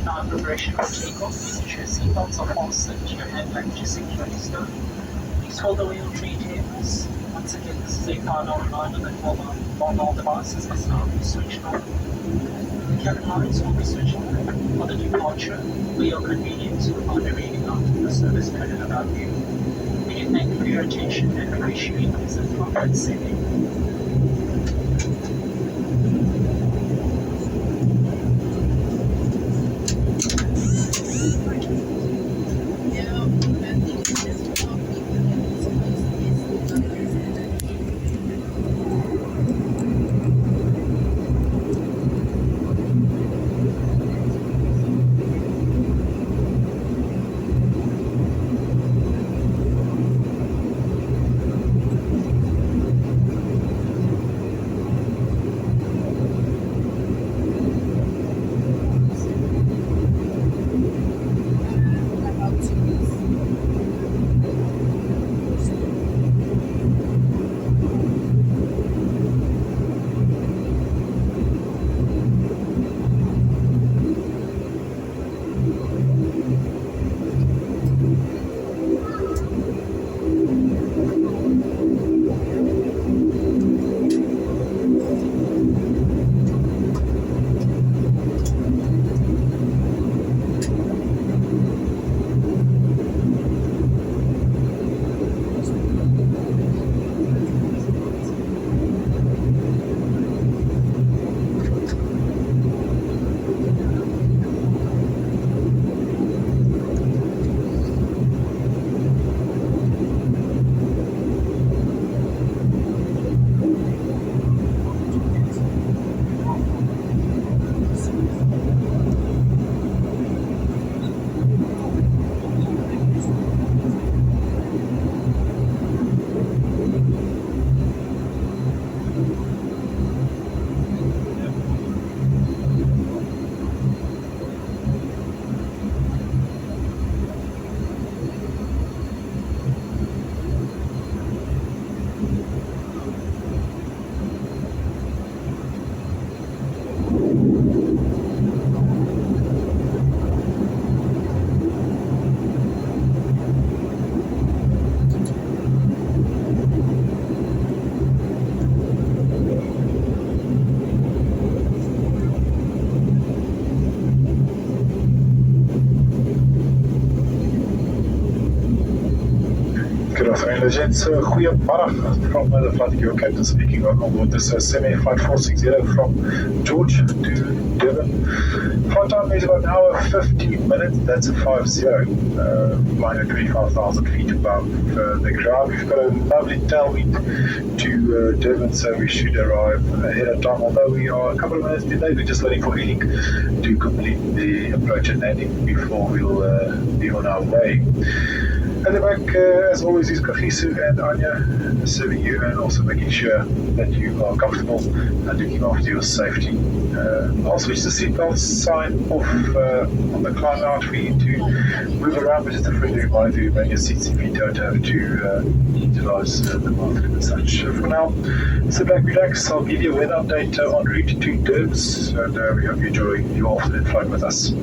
in our preparation for takeoff, please ensure seatbelts are fastened, your hand luggage is securely stowed. Please hold the wheel tray tables. Once again, this is a final reminder that mobile devices must now be switched on. The cabin lights will be switched on for the departure. For your convenience, you will find a reading out of the service code above you. We thank you for your attention and appreciate your visit from Cemair. Good afternoon, legends. Goeiemiddag from the flight you captain speaking on board this Cemair Flight 460 from George to Durban. Flight time is about an hour 15 minutes. That's a 5-0, flying at 25,000 feet above the ground. We've got a lovely tailwind to Durban, so we should arrive ahead of time. Although we are a couple of minutes delayed, we're just waiting for healing to complete the approach and landing before we'll be on our way. At the back, as always, is Kagisu and Anya serving you and also making sure that you are comfortable and looking after your safety. I'll switch the seatbelt sign off on the climb out for you to move around, but just a friendly reminder to bring your seats if you don't have to utilize the bathroom and such. For now, sit back, relax. I'll give you a weather update en route to Durbs, and we hope you enjoy your afternoon flight with us.